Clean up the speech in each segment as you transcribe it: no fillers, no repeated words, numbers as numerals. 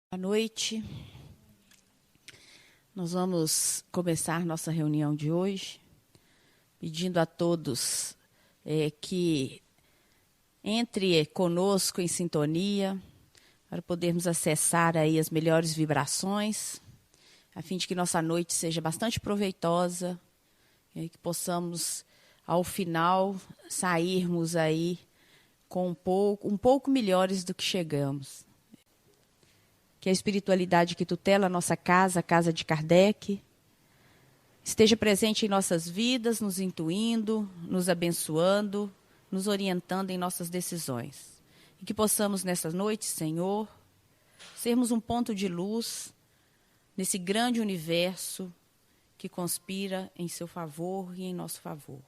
Boa noite. Nós vamos começar nossa reunião de hoje, pedindo a todos que entre conosco em sintonia, para podermos acessar aí as melhores vibrações, a fim de que nossa noite seja bastante proveitosa, e que possamos, ao final, sairmos aí com um pouco melhores do que chegamos. Que a espiritualidade que tutela a nossa casa, a casa de Kardec, esteja presente em nossas vidas, nos intuindo, nos abençoando, nos orientando em nossas decisões. E que possamos, nessa noite, Senhor, sermos um ponto de luz nesse grande universo que conspira em seu favor e em nosso favor.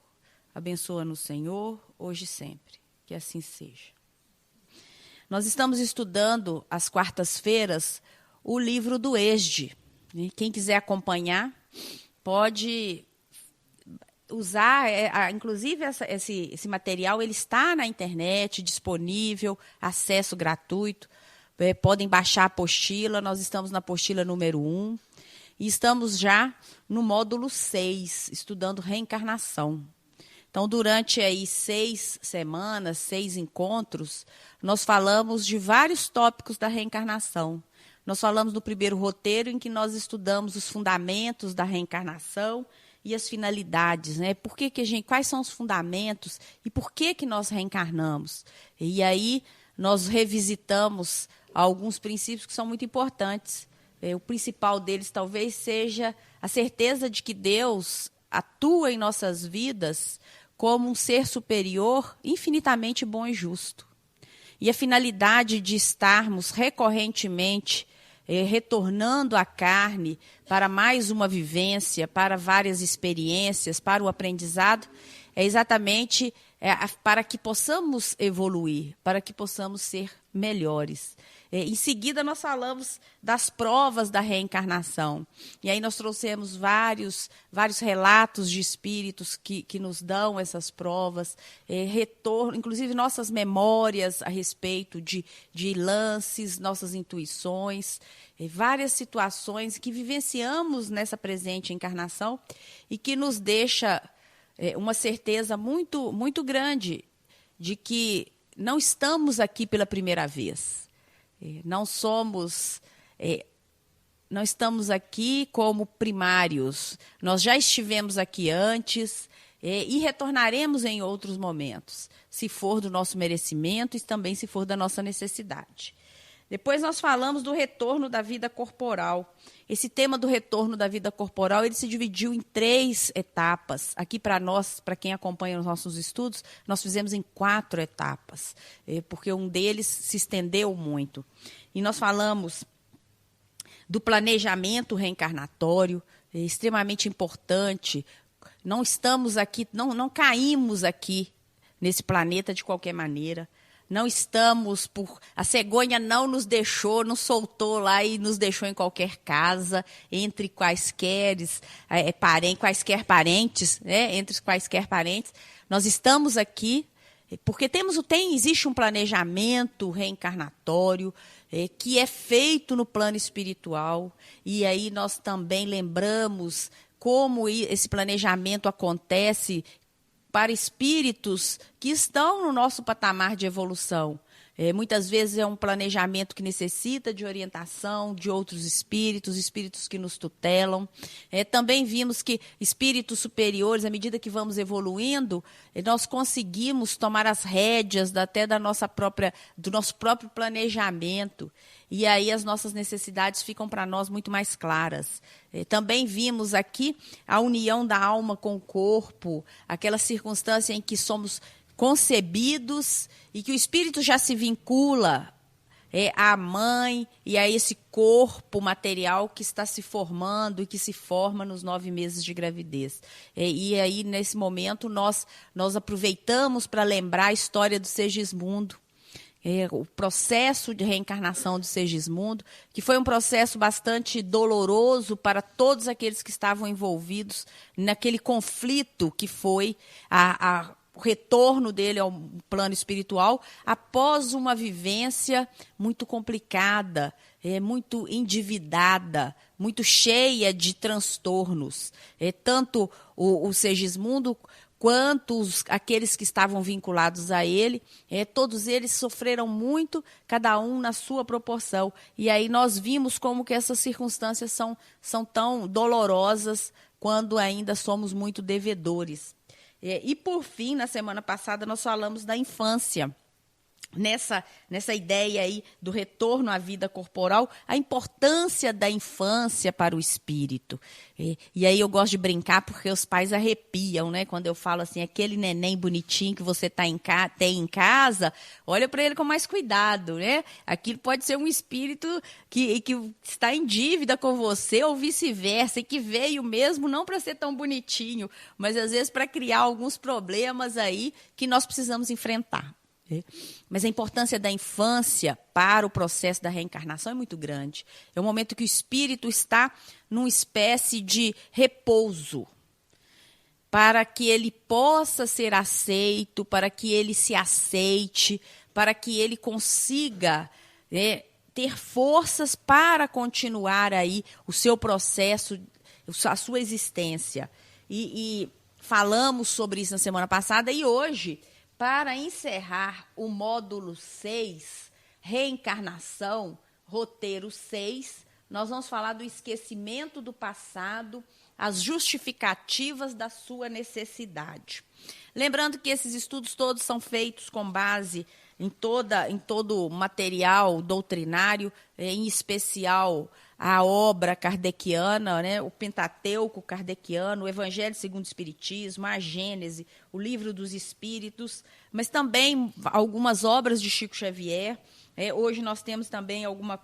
Abençoa-nos, Senhor, hoje e sempre. Que assim seja. Nós estamos estudando, às quartas-feiras, o livro do Esde. Quem quiser acompanhar, pode usar, inclusive esse material, ele está na internet, disponível, acesso gratuito. Podem baixar a apostila, nós estamos na apostila número 1. E estamos já no módulo 6, estudando reencarnação. Então, durante aí 6 semanas, 6 encontros, nós falamos de vários tópicos da reencarnação. Nós falamos do primeiro roteiro, em que nós estudamos os fundamentos da reencarnação e as finalidades, né? Quais são os fundamentos e por que nós reencarnamos? E aí nós revisitamos alguns princípios que são muito importantes. O principal deles talvez seja a certeza de que Deus atua em nossas vidas como um ser superior, infinitamente bom e justo. E a finalidade de estarmos recorrentemente retornando à carne para mais uma vivência, para várias experiências, para o aprendizado, é exatamente para que possamos evoluir, para que possamos ser melhores. Em seguida, nós falamos das provas da reencarnação. E aí nós trouxemos vários relatos de espíritos que nos dão essas provas, retorno, inclusive nossas memórias a respeito de lances, nossas intuições, várias situações que vivenciamos nessa presente encarnação e que nos deixa uma certeza muito, muito grande de que não estamos aqui pela primeira vez. Não estamos aqui como primários. Nós já estivemos aqui antes e retornaremos em outros momentos, se for do nosso merecimento e também se for da nossa necessidade. Depois nós falamos do retorno da vida corporal. Esse tema do retorno da vida corporal, ele se dividiu em 3 etapas. Aqui para nós, para quem acompanha os nossos estudos, nós fizemos em 4 etapas, porque um deles se estendeu muito. E nós falamos do planejamento reencarnatório, extremamente importante. Não estamos aqui, não caímos aqui nesse planeta de qualquer maneira. Não estamos a cegonha não nos deixou, nos soltou lá e nos deixou em qualquer casa, entre quaisquer parentes, né? Entre quaisquer parentes. Nós estamos aqui porque existe um planejamento reencarnatório que é feito no plano espiritual. E aí nós também lembramos como esse planejamento acontece para espíritos que estão no nosso patamar de evolução. Muitas vezes é um planejamento que necessita de orientação de outros espíritos que nos tutelam. Também vimos que espíritos superiores, à medida que vamos evoluindo, nós conseguimos tomar as rédeas do nosso próprio planejamento. E aí as nossas necessidades ficam para nós muito mais claras. Também vimos aqui a união da alma com o corpo, aquela circunstância em que somos concebidos e que o espírito já se vincula à mãe e a esse corpo material que está se formando e que se forma nos 9 meses de gravidez. E aí, nesse momento, nós aproveitamos para lembrar a história do Segismundo, o processo de reencarnação do Segismundo, que foi um processo bastante doloroso para todos aqueles que estavam envolvidos naquele conflito que foi o retorno dele ao plano espiritual após uma vivência muito complicada, muito endividada, muito cheia de transtornos. Tanto o Segismundo quanto aqueles que estavam vinculados a ele, todos eles sofreram muito, cada um na sua proporção. E aí nós vimos como que essas circunstâncias são tão dolorosas quando ainda somos muito devedores. E, por fim, na semana passada, nós falamos da infância. Nessa ideia aí do retorno à vida corporal, a importância da infância para o espírito. E aí eu gosto de brincar porque os pais arrepiam, né? Quando eu falo assim, aquele neném bonitinho que você tem em casa, olha para ele com mais cuidado, né? Aquilo pode ser um espírito que está em dívida com você ou vice-versa, e que veio mesmo não para ser tão bonitinho, mas às vezes para criar alguns problemas aí que nós precisamos enfrentar. Mas a importância da infância para o processo da reencarnação é muito grande. É o momento que o espírito está numa espécie de repouso, para que ele possa ser aceito, para que ele se aceite, para que ele consiga ter forças para continuar aí o seu processo, a sua existência. E falamos sobre isso na semana passada e hoje, para encerrar o módulo 6, reencarnação, roteiro 6, nós vamos falar do esquecimento do passado, as justificativas da sua necessidade. Lembrando que esses estudos todos são feitos com base em todo o material doutrinário, em especial a obra kardeciana, né, o Pentateuco kardeciano, o Evangelho segundo o Espiritismo, a Gênese, o Livro dos Espíritos, mas também algumas obras de Chico Xavier. Hoje nós temos também alguma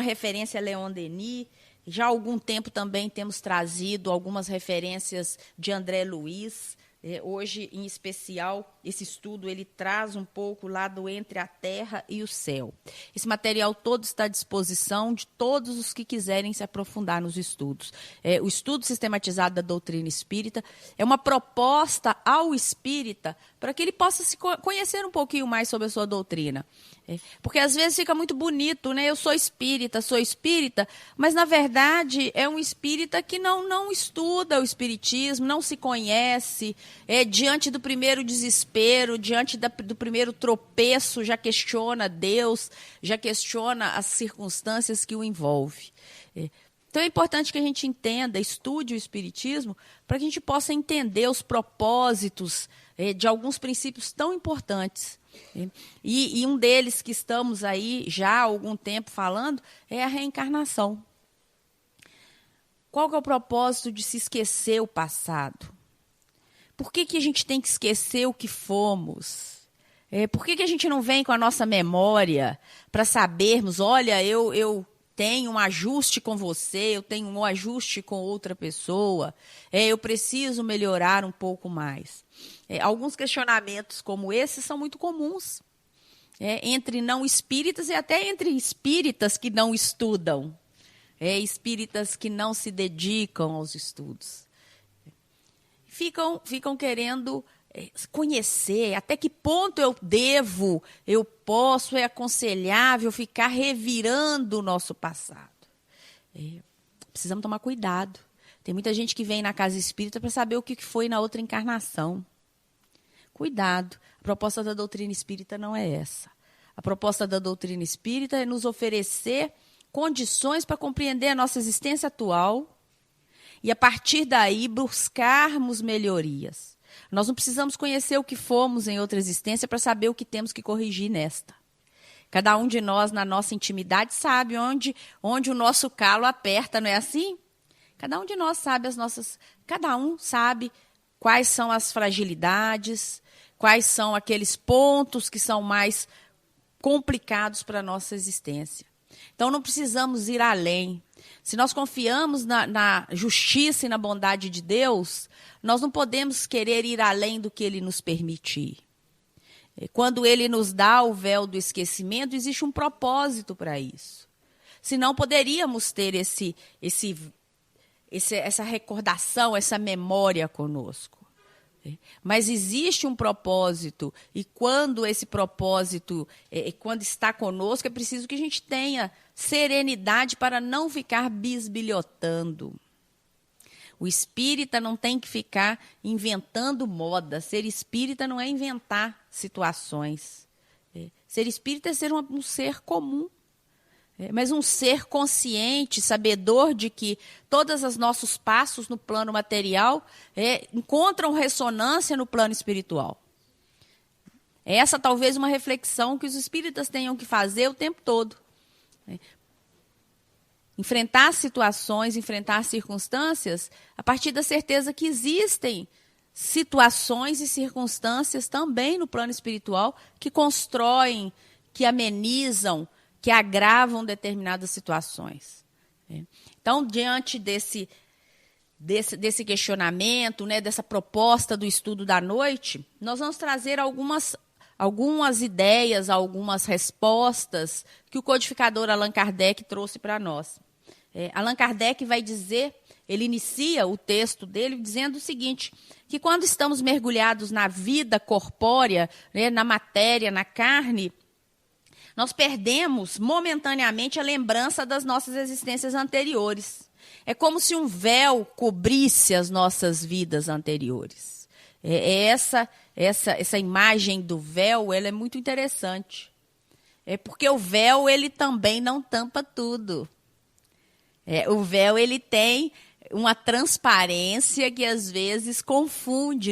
referência a Leon Denis. Já há algum tempo também temos trazido algumas referências de André Luiz. Hoje, em especial, esse estudo ele traz um pouco lá do entre a terra e o céu. Esse material todo está à disposição de todos os que quiserem se aprofundar nos estudos. O estudo sistematizado da doutrina espírita é uma proposta ao espírita para que ele possa se conhecer um pouquinho mais sobre a sua doutrina. Porque às vezes fica muito bonito, né? Eu sou espírita, mas na verdade é um espírita que não estuda o espiritismo, não se conhece, diante do primeiro desespero, diante do primeiro tropeço, já questiona Deus, já questiona as circunstâncias que o envolvem. Então é importante que a gente entenda, estude o espiritismo, para que a gente possa entender os propósitos de alguns princípios tão importantes. E um deles que estamos aí já há algum tempo falando é a reencarnação. Qual que é o propósito de se esquecer o passado? Por que a gente tem que esquecer o que fomos? Por que a gente não vem com a nossa memória para sabermos, olha, eu tenho um ajuste com você, eu tenho um ajuste com outra pessoa, eu preciso melhorar um pouco mais. Alguns questionamentos como esses são muito comuns entre não espíritas e até entre espíritas que não estudam, espíritas que não se dedicam aos estudos. Ficam querendo conhecer até que ponto eu posso, é aconselhável ficar revirando o nosso passado. Precisamos tomar cuidado. Tem muita gente que vem na casa espírita para saber o que foi na outra encarnação. Cuidado. A proposta da doutrina espírita não é essa. A proposta da doutrina espírita é nos oferecer condições para compreender a nossa existência atual e, a partir daí, buscarmos melhorias. Nós não precisamos conhecer o que fomos em outra existência para saber o que temos que corrigir nesta. Cada um de nós, na nossa intimidade, sabe onde o nosso calo aperta, não é assim? Cada um de nós sabe cada um sabe quais são as fragilidades, quais são aqueles pontos que são mais complicados para a nossa existência. Então, não precisamos ir além. Se nós confiamos na justiça e na bondade de Deus, nós não podemos querer ir além do que Ele nos permitir. Quando Ele nos dá o véu do esquecimento, existe um propósito para isso. Senão, poderíamos ter essa recordação, essa memória conosco. Mas existe um propósito, e quando esse propósito, quando está conosco, é preciso que a gente tenha serenidade para não ficar bisbilhotando. O espírita não tem que ficar inventando moda. Ser espírita não é inventar situações. Ser espírita é ser um ser comum. Mas um ser consciente, sabedor de que todos os nossos passos no plano material encontram ressonância no plano espiritual. Essa talvez uma reflexão que os espíritas tenham que fazer o tempo todo. Enfrentar situações, enfrentar circunstâncias, a partir da certeza que existem situações e circunstâncias também no plano espiritual que constroem, que amenizam, que agravam determinadas situações. Então, diante desse questionamento, dessa proposta do estudo da noite, nós vamos trazer algumas ideias, algumas respostas que o codificador Allan Kardec trouxe para nós. Allan Kardec vai dizer, ele inicia o texto dele dizendo o seguinte, que quando estamos mergulhados na vida corpórea, na matéria, na carne, nós perdemos momentaneamente a lembrança das nossas existências anteriores. É como se um véu cobrisse as nossas vidas anteriores. Essa imagem do véu, ela é muito interessante. Porque o véu, ele também não tampa tudo. O véu, ele tem uma transparência que às vezes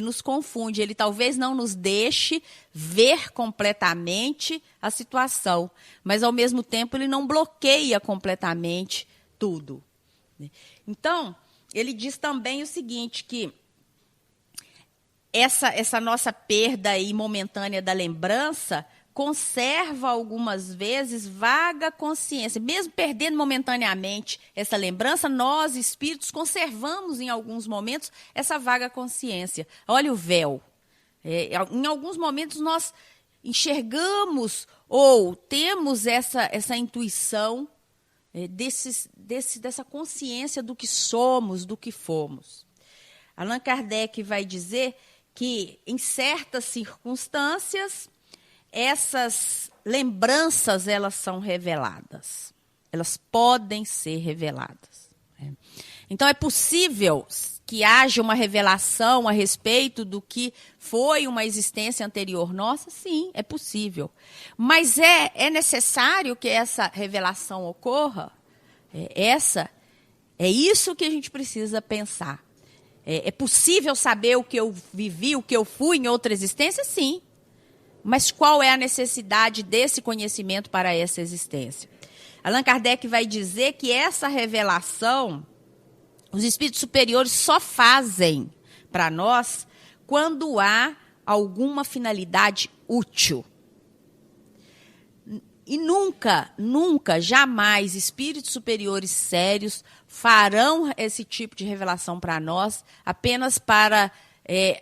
nos confunde. Ele talvez não nos deixe ver completamente a situação, mas ao mesmo tempo ele não bloqueia completamente tudo. Então, ele diz também o seguinte, que essa nossa perda aí momentânea da lembrança conserva algumas vezes vaga consciência. Mesmo perdendo momentaneamente essa lembrança, nós, espíritos, conservamos em alguns momentos essa vaga consciência. Olha o véu. Em alguns momentos nós enxergamos ou temos essa intuição dessa consciência do que somos, do que fomos. Allan Kardec vai dizer que, em certas circunstâncias, essas lembranças, elas são reveladas. Elas podem ser reveladas. Então, é possível que haja uma revelação a respeito do que foi uma existência anterior nossa? Sim, é possível. Mas é necessário que essa revelação ocorra? É isso que a gente precisa pensar. É possível saber o que eu vivi, o que eu fui em outra existência? Sim. Mas qual é a necessidade desse conhecimento para essa existência? Allan Kardec vai dizer que essa revelação, os espíritos superiores só fazem para nós quando há alguma finalidade útil. E nunca, jamais, espíritos superiores sérios farão esse tipo de revelação para nós apenas para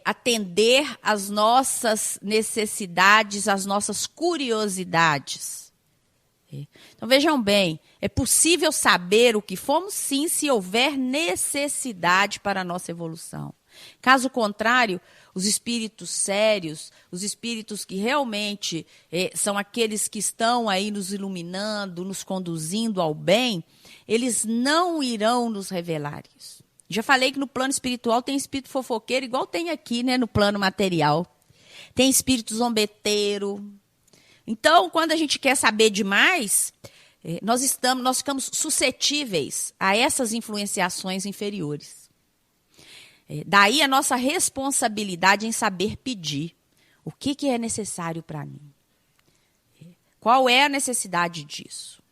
atender às nossas necessidades, às nossas curiosidades. Então, vejam bem, é possível saber o que fomos, sim, se houver necessidade para a nossa evolução. Caso contrário, os espíritos sérios, os espíritos que realmente são aqueles que estão aí nos iluminando, nos conduzindo ao bem, eles não irão nos revelar isso. Já falei que no plano espiritual tem espírito fofoqueiro, igual tem aqui, no plano material. Tem espírito zombeteiro. Então, quando a gente quer saber demais, nós ficamos suscetíveis a essas influenciações inferiores. Daí a nossa responsabilidade em saber pedir. O que é necessário para mim? Qual é a necessidade disso?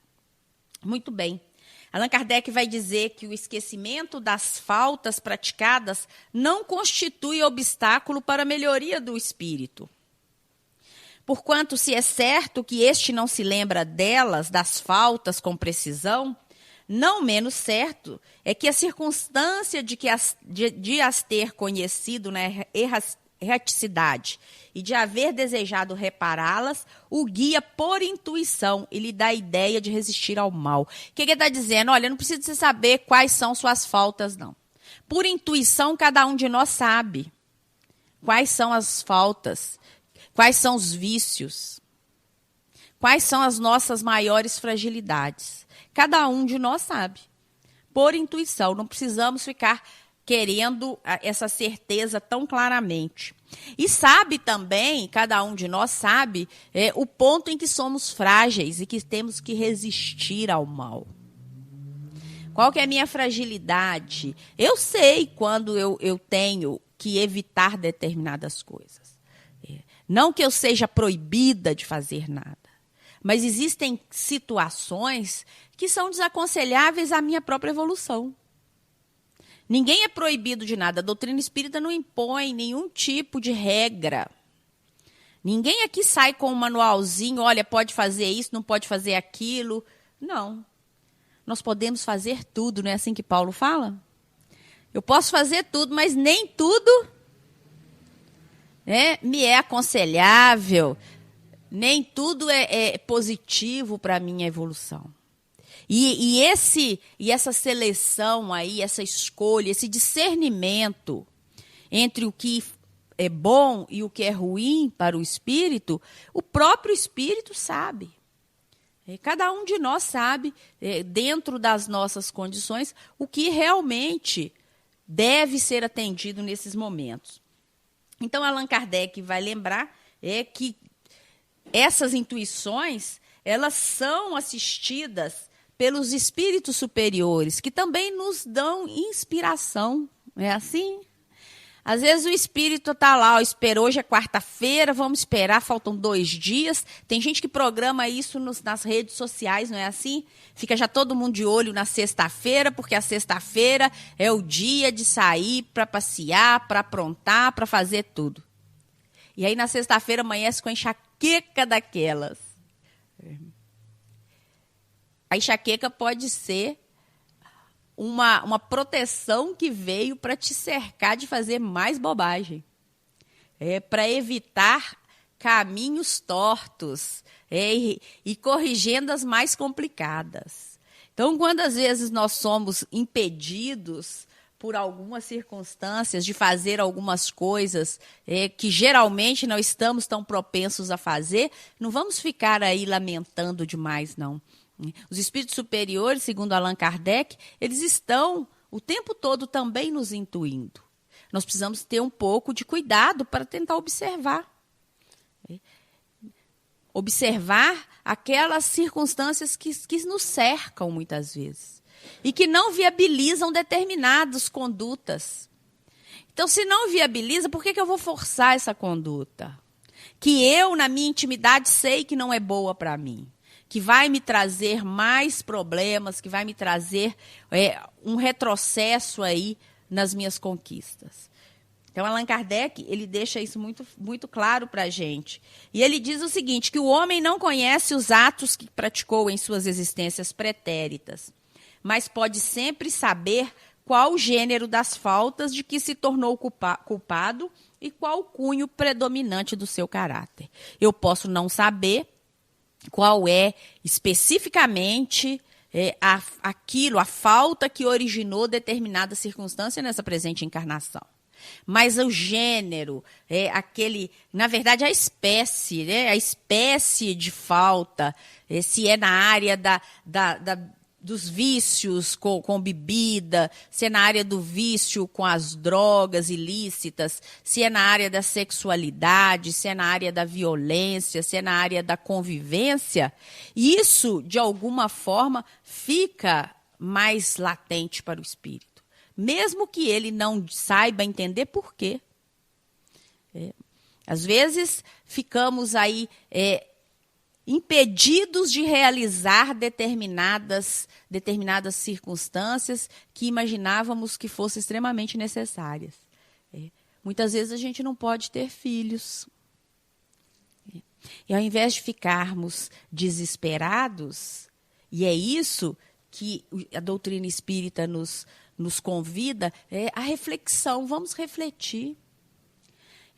Muito bem. Allan Kardec vai dizer que o esquecimento das faltas praticadas não constitui obstáculo para a melhoria do espírito. Porquanto, se é certo que este não se lembra delas, das faltas, com precisão, não menos certo é que a circunstância de as ter conhecido na erraticidade e de haver desejado repará-las, o guia por intuição e lhe dá a ideia de resistir ao mal. O que ele está dizendo? Olha, não precisa você saber quais são suas faltas, não. Por intuição, cada um de nós sabe. quais são as faltas, quais são os vícios, quais são as nossas maiores fragilidades. Cada um de nós sabe, por intuição, não precisamos ficar querendo essa certeza tão claramente. E sabe também, cada um de nós sabe, o ponto em que somos frágeis e que temos que resistir ao mal. Qual que é a minha fragilidade? Eu sei quando eu tenho que evitar determinadas coisas. Não que eu seja proibida de fazer nada, mas existem situações que são desaconselháveis à minha própria evolução. Ninguém é proibido de nada. A doutrina espírita não impõe nenhum tipo de regra. Ninguém aqui sai com um manualzinho, olha, pode fazer isso, não pode fazer aquilo. Não. Nós podemos fazer tudo, não é assim que Paulo fala? Eu posso fazer tudo, mas nem tudo me é aconselhável, nem tudo é positivo para a minha evolução. E essa seleção aí, essa escolha, esse discernimento entre o que é bom e o que é ruim para o espírito, o próprio espírito sabe. Cada um de nós sabe, dentro das nossas condições, o que realmente deve ser atendido nesses momentos. Então, Allan Kardec vai lembrar que essas intuições, elas são assistidas pelos espíritos superiores, que também nos dão inspiração, não é assim? Às vezes o espírito está lá, esperou, hoje é quarta-feira, vamos esperar, faltam 2 dias. Tem gente que programa isso nas redes sociais, não é assim? Fica já todo mundo de olho na sexta-feira, porque a sexta-feira é o dia de sair para passear, para aprontar, para fazer tudo. E aí na sexta-feira amanhece com a enxaqueca daquelas. A enxaqueca pode ser uma proteção que veio para te cercar de fazer mais bobagem. Para evitar caminhos tortos e corrigendas mais complicadas. Então, quando às vezes nós somos impedidos por algumas circunstâncias de fazer algumas coisas que geralmente não estamos tão propensos a fazer, não vamos ficar aí lamentando demais, não. Os espíritos superiores, segundo Allan Kardec, eles estão o tempo todo também nos intuindo. Nós precisamos ter um pouco de cuidado para tentar observar. Observar aquelas circunstâncias que nos cercam muitas vezes e que não viabilizam determinadas condutas. Então, se não viabiliza, por que eu vou forçar essa conduta? Que eu, na minha intimidade, sei que não é boa para mim. Que vai me trazer mais problemas, que vai me trazer um retrocesso aí nas minhas conquistas. Então, Allan Kardec, ele deixa isso muito, muito claro para a gente. E ele diz o seguinte, que o homem não conhece os atos que praticou em suas existências pretéritas, mas pode sempre saber qual o gênero das faltas de que se tornou culpado e qual o cunho predominante do seu caráter. Eu posso não saber qual é especificamente a falta que originou determinada circunstância nessa presente encarnação. Mas o gênero, na verdade, a espécie de falta, se é na área dos vícios com bebida, se é na área do vício com as drogas ilícitas, se é na área da sexualidade, se é na área da violência, se é na área da convivência, isso, de alguma forma, fica mais latente para o espírito, mesmo que ele não saiba entender por quê. Às vezes, ficamos aí impedidos de realizar determinadas circunstâncias que imaginávamos que fossem extremamente necessárias. Muitas vezes a gente não pode ter filhos. E ao invés de ficarmos desesperados, e é isso que a doutrina espírita nos convida, a reflexão. Vamos refletir.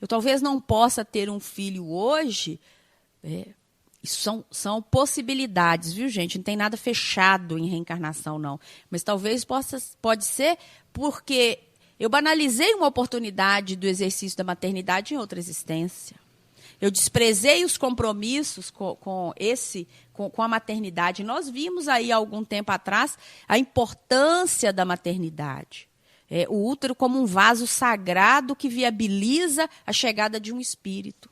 Eu talvez não possa ter um filho hoje. Isso são possibilidades, viu, gente? Não tem nada fechado em reencarnação, não. Mas talvez pode ser porque Eu banalizei uma oportunidade do exercício da maternidade em outra existência. Eu desprezei os compromissos com a maternidade. Nós vimos aí, há algum tempo atrás, a importância da maternidade. O útero como um vaso sagrado que viabiliza a chegada de um espírito.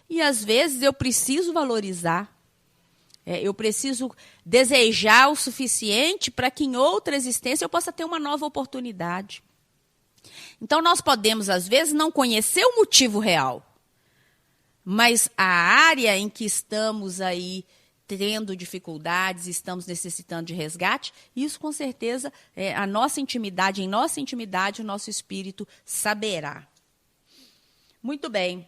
E, às vezes, eu preciso valorizar. Eu preciso desejar o suficiente para que, em outra existência, eu possa ter uma nova oportunidade. Então, nós podemos, às vezes, não conhecer o motivo real. Mas a área em que estamos aí tendo dificuldades, estamos necessitando de resgate, isso com certeza a nossa intimidade, em nossa intimidade o nosso espírito saberá. Muito bem.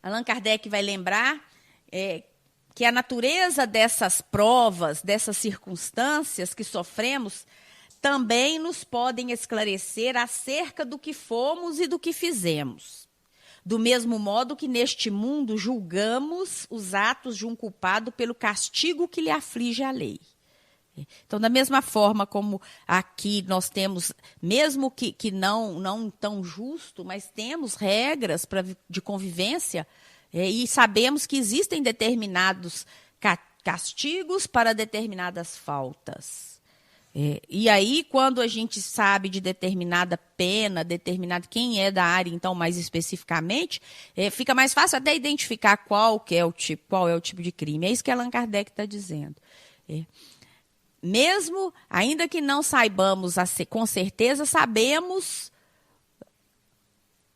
Allan Kardec vai lembrar que a natureza dessas provas, dessas circunstâncias que sofremos, também nos podem esclarecer acerca do que fomos e do que fizemos. Do mesmo modo que neste mundo julgamos os atos de um culpado pelo castigo que lhe aflige a lei. Então, da mesma forma como aqui nós temos, mesmo que não tão justo, mas temos regras de convivência, e sabemos que existem determinados castigos para determinadas faltas. E aí, quando a gente sabe de determinada pena, quem é da área, então, mais especificamente, fica mais fácil até identificar qual é o tipo de crime. É isso que Allan Kardec está dizendo. Mesmo, ainda que não saibamos com certeza, sabemos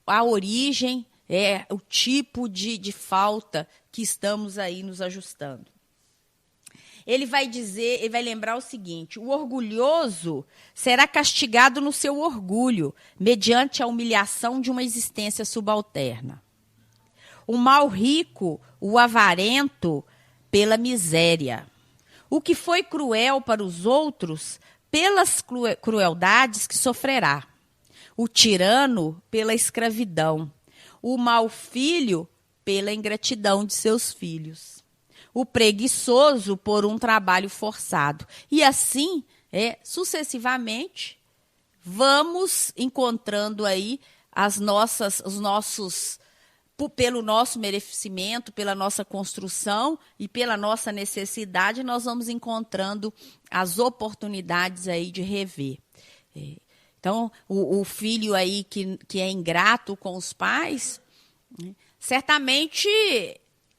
a origem, o tipo de falta que estamos aí nos ajustando. Ele vai lembrar o seguinte: o orgulhoso será castigado no seu orgulho, mediante a humilhação de uma existência subalterna. O mal rico, o avarento, pela miséria. O que foi cruel para os outros, pelas crueldades que sofrerá. O tirano, pela escravidão. O mau filho, pela ingratidão de seus filhos. O preguiçoso por um trabalho forçado. E assim, sucessivamente, vamos encontrando aí pelo nosso merecimento, pela nossa construção e pela nossa necessidade, nós vamos encontrando as oportunidades aí de rever. Então, o filho aí que é ingrato com os pais, certamente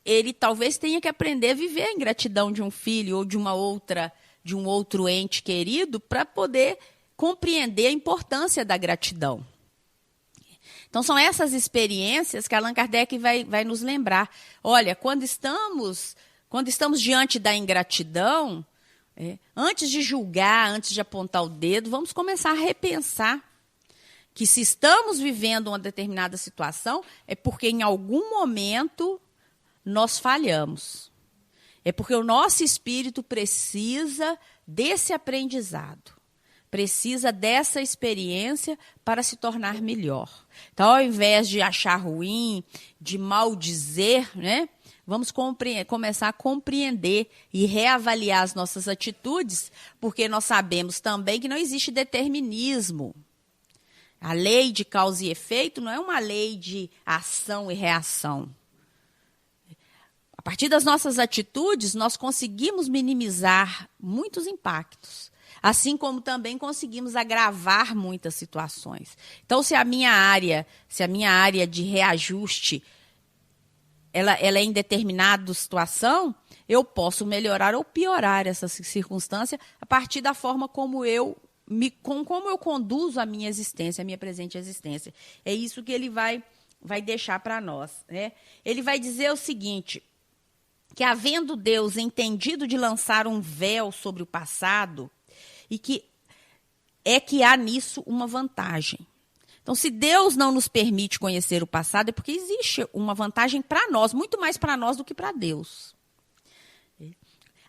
ele talvez tenha que aprender a viver a ingratidão de um filho ou de um outro ente querido para poder compreender a importância da gratidão. Então, são essas experiências que Allan Kardec vai nos lembrar. Olha, quando estamos diante da ingratidão, antes de julgar, antes de apontar o dedo, vamos começar a repensar que se estamos vivendo uma determinada situação, é porque em algum momento nós falhamos. É porque o nosso espírito precisa desse aprendizado, precisa dessa experiência para se tornar melhor. Então, ao invés de achar ruim, de maldizer, vamos começar a compreender e reavaliar as nossas atitudes, porque nós sabemos também que não existe determinismo. A lei de causa e efeito não é uma lei de ação e reação. A partir das nossas atitudes, nós conseguimos minimizar muitos impactos, assim como também conseguimos agravar muitas situações. Então, se a minha área de reajuste ela é em determinada situação, eu posso melhorar ou piorar essa circunstância a partir da forma como eu conduzo a minha existência, a minha presente existência. É isso que ele vai deixar para nós. Ele vai dizer o seguinte: que havendo Deus entendido de lançar um véu sobre o passado, e que há nisso uma vantagem. Então, se Deus não nos permite conhecer o passado, é porque existe uma vantagem para nós, muito mais para nós do que para Deus.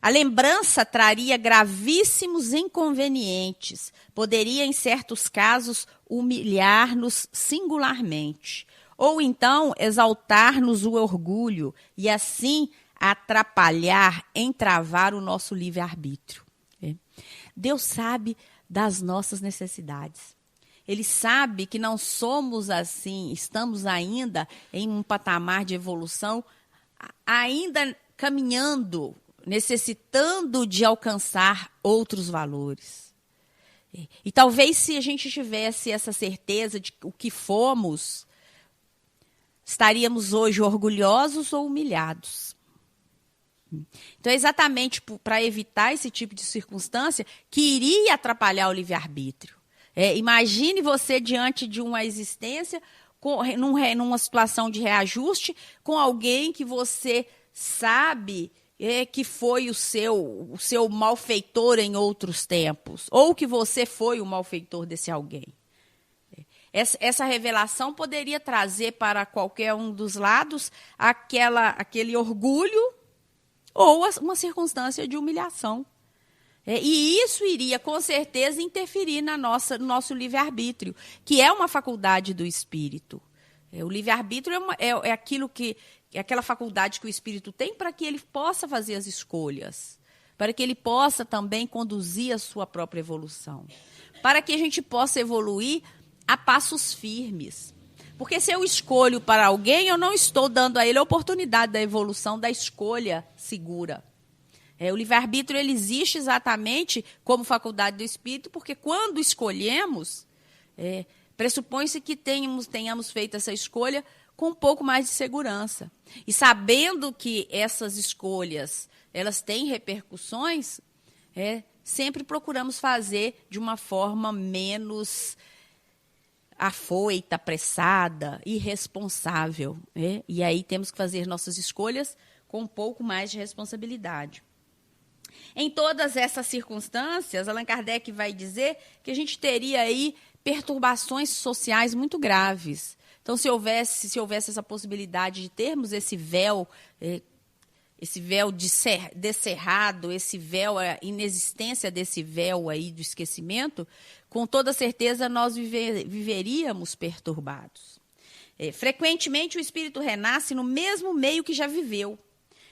A lembrança traria gravíssimos inconvenientes, poderia, em certos casos, humilhar-nos singularmente, ou então exaltar-nos o orgulho e, assim, atrapalhar, entravar o nosso livre-arbítrio. Deus sabe das nossas necessidades. ele sabe que não somos assim, estamos ainda em um patamar de evolução, ainda caminhando, necessitando de alcançar outros valores. E talvez se a gente tivesse essa certeza de o que fomos, estaríamos hoje orgulhosos ou humilhados. Então, é exatamente para evitar esse tipo de circunstância que iria atrapalhar o livre-arbítrio. Imagine você diante de uma existência, numa situação de reajuste, com alguém que você sabe que foi o seu malfeitor em outros tempos, ou que você foi o malfeitor desse alguém. Essa revelação poderia trazer para qualquer um dos lados aquele orgulho ou uma circunstância de humilhação. E isso iria, com certeza, interferir no nosso livre-arbítrio, que é uma faculdade do espírito. O livre-arbítrio é aquela faculdade que o espírito tem para que ele possa fazer as escolhas, para que ele possa também conduzir a sua própria evolução, para que a gente possa evoluir a passos firmes. Porque se eu escolho para alguém, eu não estou dando a ele a oportunidade da evolução, da escolha segura. O livre-arbítrio ele existe exatamente como faculdade do espírito, porque quando escolhemos, pressupõe-se que tenhamos feito essa escolha com um pouco mais de segurança. E sabendo que essas escolhas elas têm repercussões, sempre procuramos fazer de uma forma menos afoita, apressada, irresponsável. E aí temos que fazer nossas escolhas com um pouco mais de responsabilidade. Em todas essas circunstâncias, Allan Kardec vai dizer que a gente teria aí perturbações sociais muito graves. Então, se houvesse essa possibilidade de termos esse véu descerrado, esse véu, a inexistência desse véu aí do esquecimento, com toda certeza nós viveríamos perturbados. Frequentemente o espírito renasce no mesmo meio que já viveu,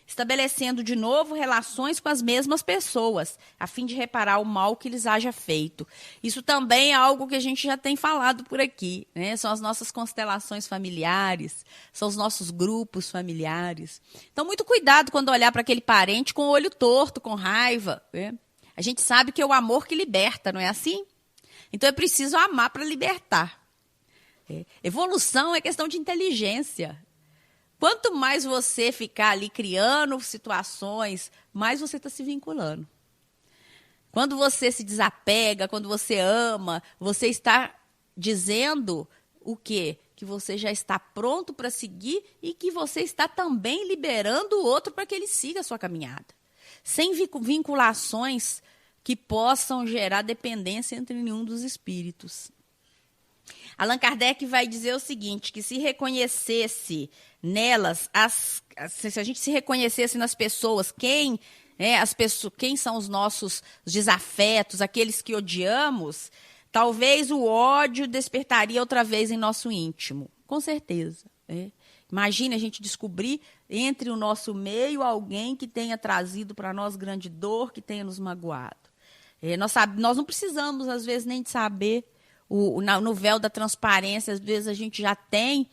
estabelecendo de novo relações com as mesmas pessoas, a fim de reparar o mal que lhes haja feito. Isso também é algo que a gente já tem falado por aqui, né? São as nossas constelações familiares, são os nossos grupos familiares. Então, muito cuidado quando olhar para aquele parente com o olho torto, com raiva, né? A gente sabe que é o amor que liberta, não é assim? Então, é preciso amar para libertar. Evolução é questão de inteligência. Quanto mais você ficar ali criando situações, mais você está se vinculando. Quando você se desapega, quando você ama, você está dizendo o quê? Que você já está pronto para seguir e que você está também liberando o outro para que ele siga a sua caminhada. Sem vinculações que possam gerar dependência entre nenhum dos espíritos. Allan Kardec vai dizer o seguinte, que se reconhecesse nelas, se a gente se reconhecesse nas pessoas, quem são os nossos desafetos, aqueles que odiamos, talvez o ódio despertaria outra vez em nosso íntimo. Com certeza. Imagine a gente descobrir entre o nosso meio alguém que tenha trazido para nós grande dor, que tenha nos magoado. Nós não precisamos, às vezes, nem de saber. No véu da transparência, às vezes a gente já tem,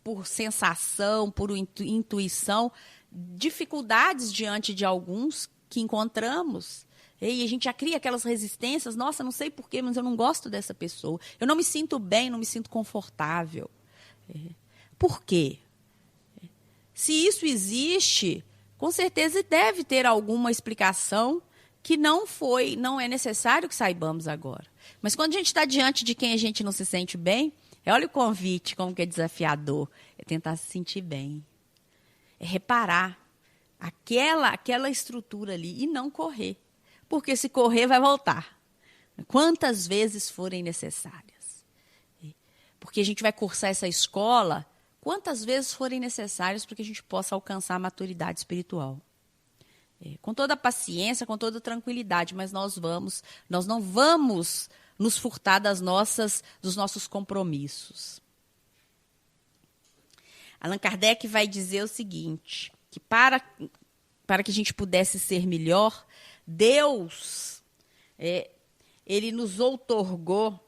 por sensação, por intuição, dificuldades diante de alguns que encontramos. E a gente já cria aquelas resistências. Nossa, não sei porquê, mas eu não gosto dessa pessoa. Eu não me sinto bem, não me sinto confortável. Por quê? Se isso existe, com certeza deve ter alguma explicação que não é necessário que saibamos agora. Mas quando a gente está diante de quem a gente não se sente bem, olha o convite, como que é desafiador. É tentar se sentir bem. É reparar aquela estrutura ali e não correr. Porque se correr, vai voltar. Quantas vezes forem necessárias. Porque a gente vai cursar essa escola quantas vezes forem necessárias para que a gente possa alcançar a maturidade espiritual. Com toda a paciência, com toda a tranquilidade, mas nós não vamos nos furtar dos nossos compromissos. Allan Kardec vai dizer o seguinte, que para que a gente pudesse ser melhor, Deus, ele nos outorgou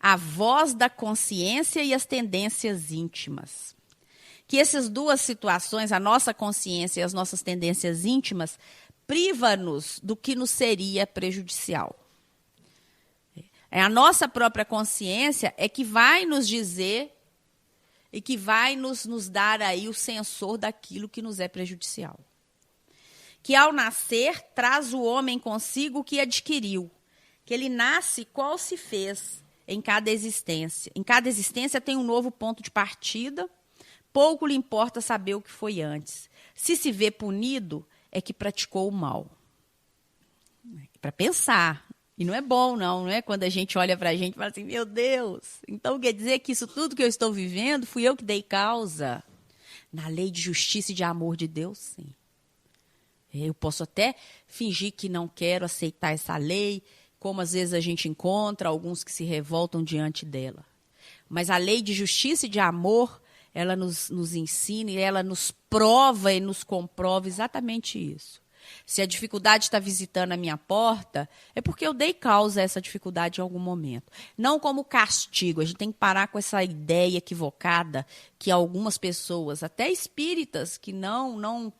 a voz da consciência e as tendências íntimas. Que essas duas situações, a nossa consciência e as nossas tendências íntimas, priva-nos do que nos seria prejudicial. A nossa própria consciência é que vai nos dizer e que vai nos dar aí o sensor daquilo que nos é prejudicial. Que ao nascer traz o homem consigo o que adquiriu, que ele nasce qual se fez em cada existência. Em cada existência tem um novo ponto de partida, pouco lhe importa saber o que foi antes. Se vê punido, é que praticou o mal. Para pensar. E não é bom, não é? Quando a gente olha para a gente e fala assim, meu Deus, então quer dizer que isso tudo que eu estou vivendo, fui eu que dei causa? Na lei de justiça e de amor de Deus, sim. Eu posso até fingir que não quero aceitar essa lei, como às vezes a gente encontra alguns que se revoltam diante dela. Mas a lei de justiça e de amor, ela nos ensina e ela nos prova e nos comprova exatamente isso. Se a dificuldade está visitando a minha porta, é porque eu dei causa a essa dificuldade em algum momento. Não como castigo. A gente tem que parar com essa ideia equivocada que algumas pessoas, até espíritas, que não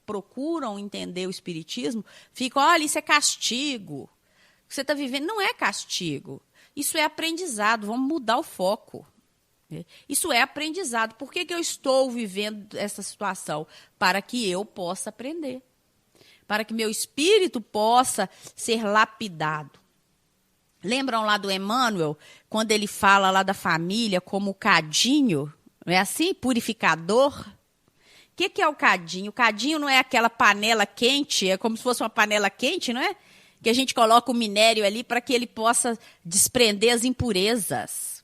procuram entender o espiritismo, ficam, olha, isso é castigo. O que você está vivendo não é castigo. Isso é aprendizado. Vamos mudar o foco. Isso é aprendizado. Por que eu estou vivendo essa situação? Para que eu possa aprender. Para que meu espírito possa ser lapidado. Lembram lá do Emmanuel, quando ele fala lá da família como o cadinho, não é assim? Purificador. O que é o cadinho? O cadinho não é aquela panela quente, é como se fosse uma panela quente, não é? Que a gente coloca o minério ali para que ele possa desprender as impurezas.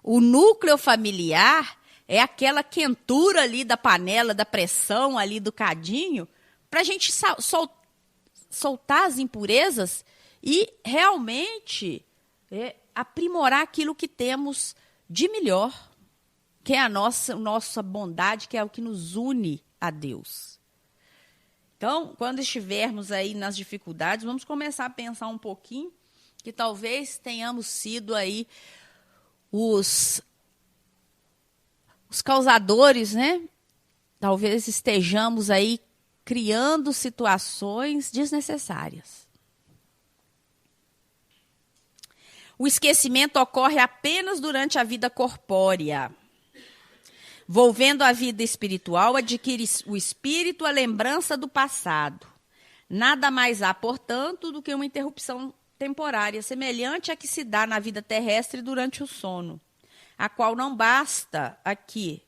O núcleo familiar é aquela quentura ali da panela, da pressão ali do cadinho, para a gente soltar as impurezas e realmente aprimorar aquilo que temos de melhor, que é a nossa bondade, que é o que nos une a Deus. Então, quando estivermos aí nas dificuldades, vamos começar a pensar um pouquinho que talvez tenhamos sido aí os causadores, né? Talvez estejamos aí criando situações desnecessárias. O esquecimento ocorre apenas durante a vida corpórea. Volvendo à vida espiritual, adquire o espírito a lembrança do passado. Nada mais há, portanto, do que uma interrupção temporária, semelhante à que se dá na vida terrestre durante o sono, a qual não basta aqui,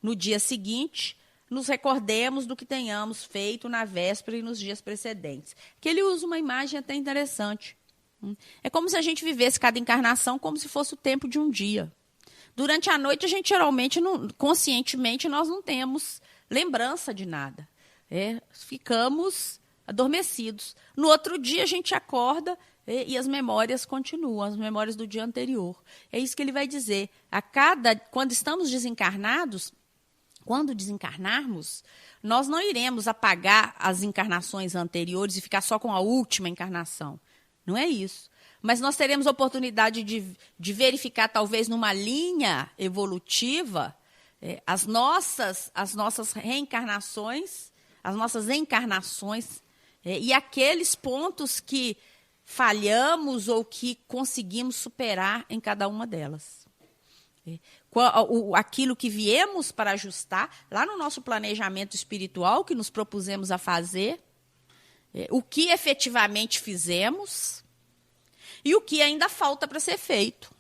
no dia seguinte, nos recordemos do que tenhamos feito na véspera e nos dias precedentes. Que ele usa uma imagem até interessante. É como se a gente vivesse cada encarnação como se fosse o tempo de um dia. Durante a noite, a gente geralmente, conscientemente, nós não temos lembrança de nada. Ficamos adormecidos. No outro dia, a gente acorda e as memórias continuam, as memórias do dia anterior. É isso que ele vai dizer. Quando estamos desencarnados, quando desencarnarmos, nós não iremos apagar as encarnações anteriores e ficar só com a última encarnação. Não é isso. Mas nós teremos a oportunidade de verificar, talvez numa linha evolutiva, as nossas reencarnações, as nossas encarnações, e aqueles pontos que falhamos ou que conseguimos superar em cada uma delas. Aquilo que viemos para ajustar, lá no nosso planejamento espiritual que nos propusemos a fazer, o que efetivamente fizemos e o que ainda falta para ser feito.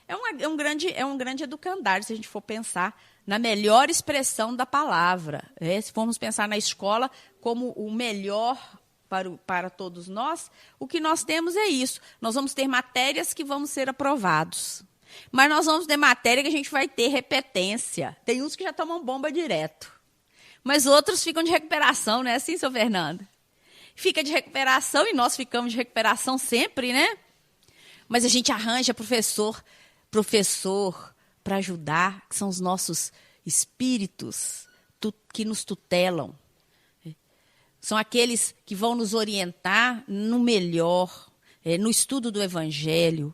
É um grande educandário, se a gente for pensar na melhor expressão da palavra. Se formos pensar na escola como o melhor para todos nós, o que nós temos é isso. Nós vamos ter matérias que vão ser aprovados. Mas nós vamos ter matéria que a gente vai ter repetência. Tem uns que já tomam bomba direto. Mas outros ficam de recuperação, não é assim, seu Fernando? Fica de recuperação e nós ficamos de recuperação sempre, né? Mas a gente arranja professor para ajudar, que são os nossos espíritos que nos tutelam. São aqueles que vão nos orientar no melhor, no estudo do Evangelho,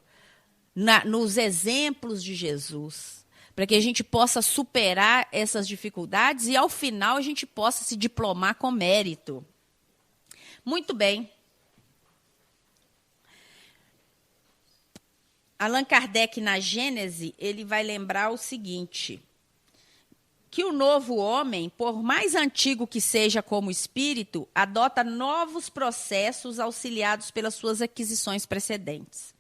nos exemplos de Jesus, para que a gente possa superar essas dificuldades e, ao final, a gente possa se diplomar com mérito. Muito bem. Allan Kardec, na Gênese, ele vai lembrar o seguinte, que o novo homem, por mais antigo que seja como espírito, adota novos processos auxiliados pelas suas aquisições precedentes.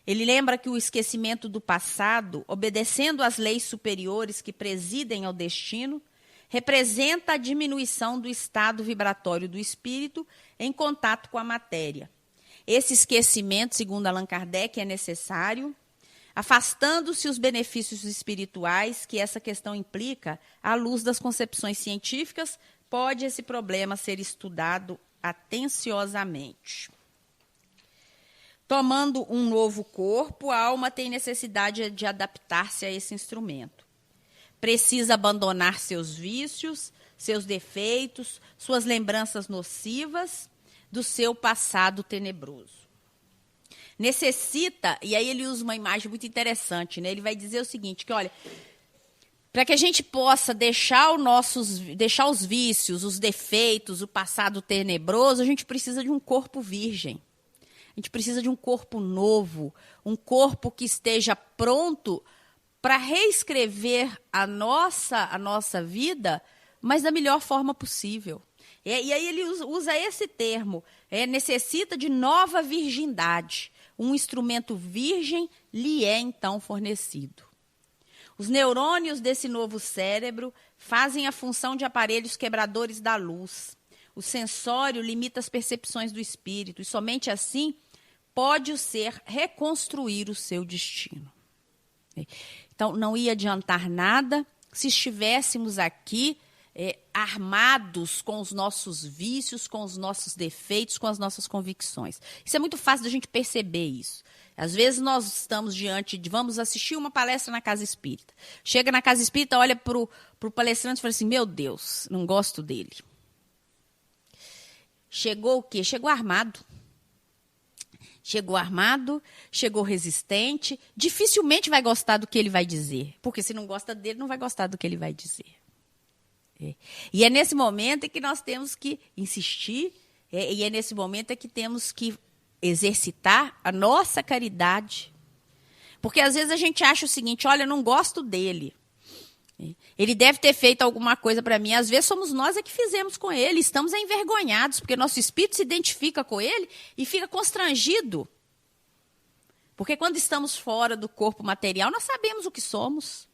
Ele lembra que o esquecimento do passado, obedecendo às leis superiores que presidem ao destino, representa a diminuição do estado vibratório do espírito em contato com a matéria. Esse esquecimento, segundo Allan Kardec, é necessário, afastando-se os benefícios espirituais que essa questão implica, à luz das concepções científicas, pode esse problema ser estudado atenciosamente. Tomando um novo corpo, a alma tem necessidade de adaptar-se a esse instrumento. Precisa abandonar seus vícios, seus defeitos, suas lembranças nocivas do seu passado tenebroso. Necessita, e aí ele usa uma imagem muito interessante, né? Ele vai dizer o seguinte, que olha, para que a gente possa deixar os vícios, os defeitos, o passado tenebroso, a gente precisa de um corpo virgem. A gente precisa de um corpo novo, um corpo que esteja pronto para reescrever a nossa vida, mas da melhor forma possível. E aí ele usa esse termo, necessita de nova virgindade. Um instrumento virgem lhe é então fornecido. Os neurônios desse novo cérebro fazem a função de aparelhos quebradores da luz. O sensório limita as percepções do espírito e somente assim pode o ser reconstruir o seu destino. Então, não ia adiantar nada se estivéssemos aqui armados com os nossos vícios, com os nossos defeitos, com as nossas convicções. Isso é muito fácil da gente perceber isso. Às vezes nós estamos vamos assistir uma palestra na Casa Espírita. Chega na Casa Espírita, olha para o palestrante e fala assim, meu Deus, não gosto dele. Chegou o quê? Chegou armado. Chegou resistente, dificilmente vai gostar do que ele vai dizer, porque se não gosta dele, não vai gostar do que ele vai dizer. E é nesse momento que nós temos que insistir, e é nesse momento que temos que exercitar a nossa caridade. Porque às vezes a gente acha o seguinte, olha, eu não gosto dele. Ele deve ter feito alguma coisa para mim. Às vezes somos nós que fizemos com ele. Estamos envergonhados, porque nosso espírito se identifica com ele e fica constrangido. Porque quando estamos fora do corpo material, nós sabemos o que somos,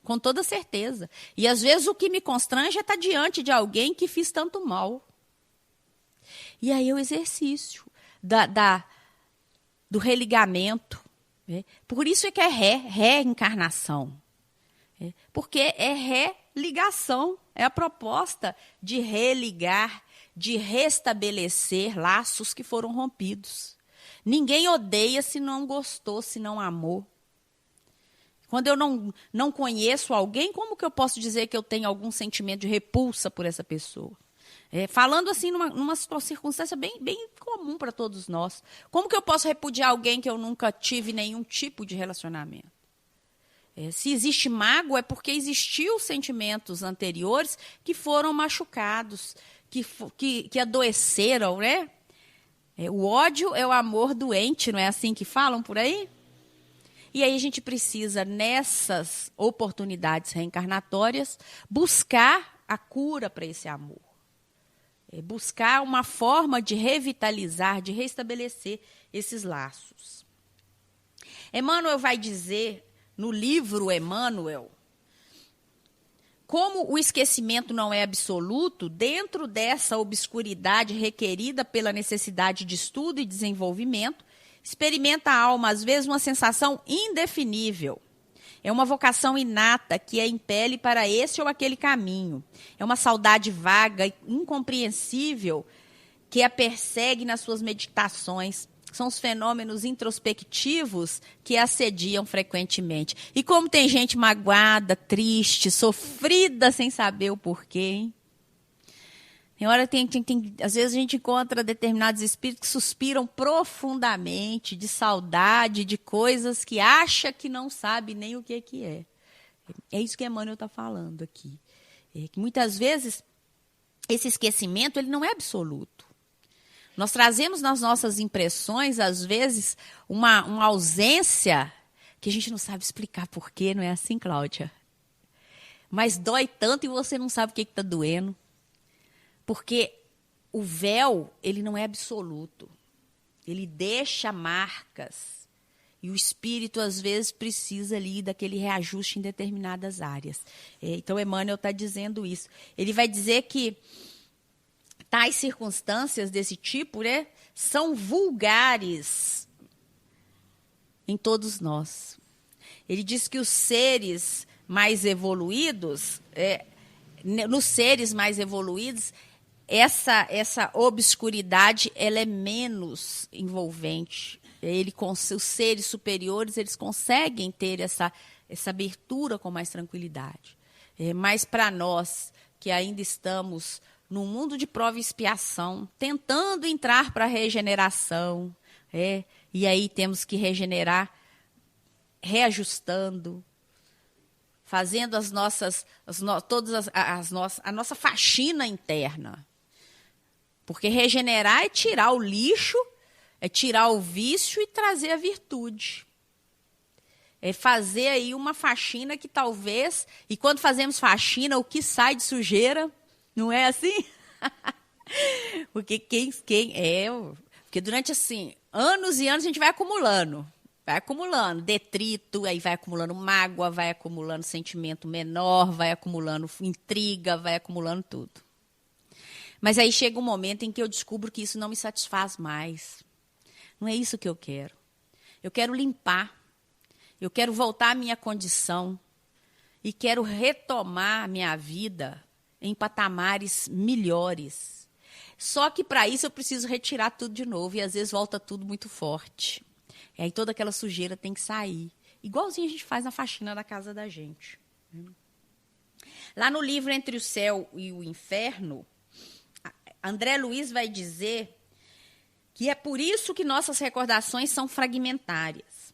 com toda certeza. E às vezes o que me constrange é estar diante de alguém que fiz tanto mal. E aí é o exercício do religamento. Por isso é que é reencarnação. Porque é religação, é a proposta de religar, de restabelecer laços que foram rompidos. Ninguém odeia se não gostou, se não amou. Quando eu não conheço alguém, como que eu posso dizer que eu tenho algum sentimento de repulsa por essa pessoa? Falando assim numa circunstância bem comum para todos nós. Como que eu posso repudiar alguém que eu nunca tive nenhum tipo de relacionamento? Se existe mágoa, é porque existiu sentimentos anteriores que foram machucados, que adoeceram, né? O ódio é o amor doente, não é assim que falam por aí? E aí a gente precisa, nessas oportunidades reencarnatórias, buscar a cura para esse amor. Buscar uma forma de revitalizar, de restabelecer esses laços. Emmanuel vai dizer, no livro Emmanuel, como o esquecimento não é absoluto, dentro dessa obscuridade requerida pela necessidade de estudo e desenvolvimento, experimenta a alma, às vezes, uma sensação indefinível. É uma vocação inata que a impele para esse ou aquele caminho. É uma saudade vaga e incompreensível que a persegue nas suas meditações. São os fenômenos introspectivos que assediam frequentemente. E como tem gente magoada, triste, sofrida, sem saber o porquê, hein? Tem hora às vezes a gente encontra determinados espíritos que suspiram profundamente de saudade, de coisas que acha que não sabe nem o que é. É isso que Emmanuel está falando aqui. É que muitas vezes esse esquecimento ele não é absoluto. Nós trazemos nas nossas impressões, às vezes, uma ausência que a gente não sabe explicar por quê, não é assim, Cláudia? Mas dói tanto e você não sabe o que está doendo. Porque o véu, ele não é absoluto. Ele deixa marcas. E o espírito, às vezes, precisa ali daquele reajuste em determinadas áreas. Então, Emmanuel está dizendo isso. Ele vai dizer que tais circunstâncias desse tipo, né, são vulgares em todos nós. Ele diz que os seres mais evoluídos, nos seres mais evoluídos, essa obscuridade ela é menos envolvente. Os seres superiores eles conseguem ter essa abertura com mais tranquilidade. Mas para nós que ainda estamos num mundo de prova e expiação, tentando entrar para a regeneração, e aí temos que regenerar, reajustando, fazendo a nossa faxina interna. Porque regenerar é tirar o lixo, é tirar o vício e trazer a virtude. É fazer aí uma faxina que talvez... E quando fazemos faxina, o que sai de sujeira, não é assim? Porque porque durante assim, anos e anos a gente vai acumulando. Vai acumulando detrito, aí vai acumulando mágoa, vai acumulando sentimento menor, vai acumulando intriga, vai acumulando tudo. Mas aí chega um momento em que eu descubro que isso não me satisfaz mais. Não é isso que eu quero. Eu quero limpar. Eu quero voltar à minha condição. E quero retomar a minha vida em patamares melhores. Só que para isso eu preciso retirar tudo de novo. E às vezes volta tudo muito forte. E aí toda aquela sujeira tem que sair. Igualzinho a gente faz na faxina da casa da gente. Lá no livro Entre o Céu e o Inferno, André Luiz vai dizer que é por isso que nossas recordações são fragmentárias.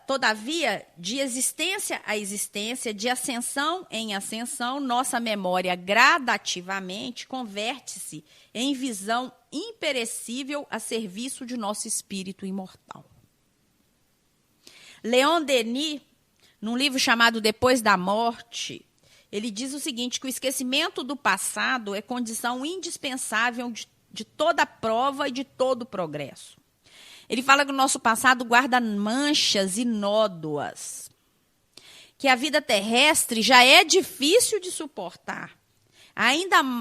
Todavia, de existência a existência, de ascensão em ascensão, nossa memória gradativamente converte-se em visão imperecível a serviço de nosso espírito imortal. Leon Denis, num livro chamado Depois da Morte, ele diz o seguinte, que o esquecimento do passado é condição indispensável de toda prova e de todo progresso. Ele fala que o nosso passado guarda manchas e nódoas, que a vida terrestre já é difícil de suportar.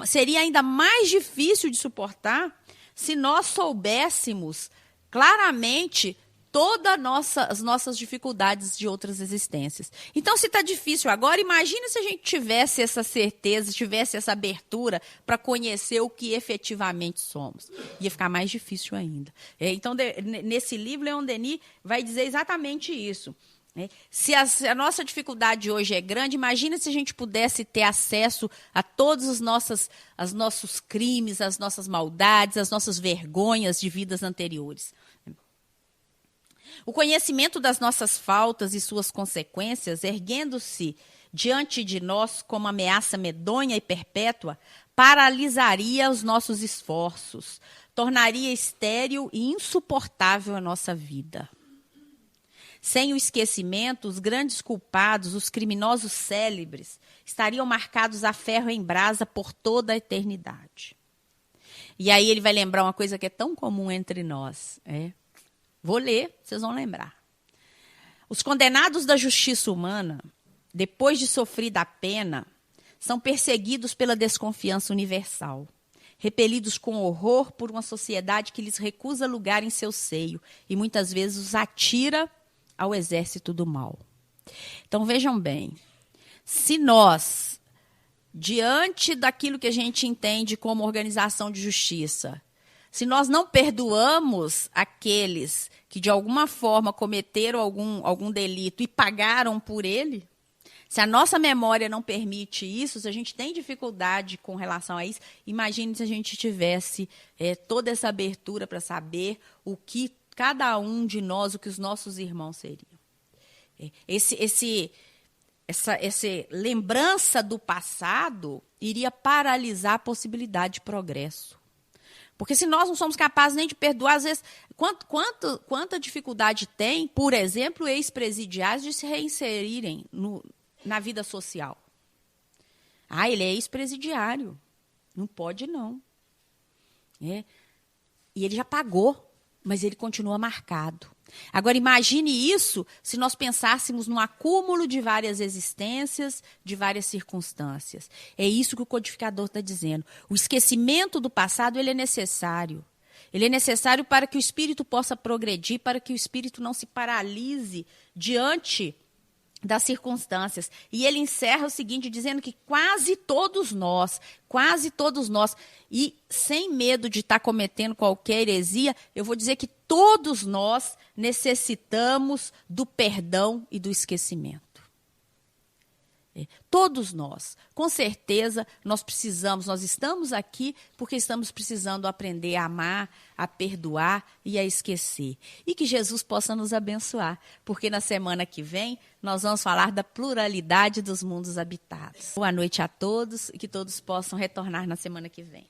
Seria ainda mais difícil de suportar se nós soubéssemos claramente todas as nossas dificuldades de outras existências. Então, se está difícil agora, imagina se a gente tivesse essa certeza, tivesse essa abertura para conhecer o que efetivamente somos. Ia ficar mais difícil ainda. Então, nesse livro, Leon Denis vai dizer exatamente isso. Se a nossa dificuldade hoje é grande, imagina se a gente pudesse ter acesso a todos os nossos crimes, as nossas maldades, as nossas vergonhas de vidas anteriores. O conhecimento das nossas faltas e suas consequências, erguendo-se diante de nós como ameaça medonha e perpétua, paralisaria os nossos esforços, tornaria estéril e insuportável a nossa vida. Sem o esquecimento, os grandes culpados, os criminosos célebres, estariam marcados a ferro em brasa por toda a eternidade. E aí ele vai lembrar uma coisa que é tão comum entre nós, Vou ler, vocês vão lembrar. Os condenados da justiça humana, depois de sofrida a pena, são perseguidos pela desconfiança universal, repelidos com horror por uma sociedade que lhes recusa lugar em seu seio e muitas vezes os atira ao exército do mal. Então, vejam bem, se nós, diante daquilo que a gente entende como organização de justiça, se nós não perdoamos aqueles que, de alguma forma, cometeram algum delito e pagaram por ele, Se a nossa memória não permite isso, se a gente tem dificuldade com relação a isso, imagine se a gente tivesse toda essa abertura para saber o que cada um de nós, o que os nossos irmãos seriam. Essa lembrança do passado iria paralisar a possibilidade de progresso. Porque se nós não somos capazes nem de perdoar, às vezes, quanta dificuldade tem, por exemplo, ex-presidiários de se reinserirem na vida social. Ele é ex-presidiário. Não pode, não. E ele já pagou, mas ele continua marcado. Agora, imagine isso se nós pensássemos num acúmulo de várias existências, de várias circunstâncias. É isso que o codificador está dizendo. O esquecimento do passado ele é necessário. Ele é necessário para que o espírito possa progredir, para que o espírito não se paralise diante das circunstâncias. E ele encerra o seguinte, dizendo que quase todos nós, e sem medo de estar cometendo qualquer heresia, eu vou dizer que todos nós necessitamos do perdão e do esquecimento. Todos nós, com certeza, nós estamos aqui porque estamos precisando aprender a amar, a perdoar e a esquecer. E que Jesus possa nos abençoar, porque na semana que vem nós vamos falar da pluralidade dos mundos habitados. Boa noite a todos e que todos possam retornar na semana que vem.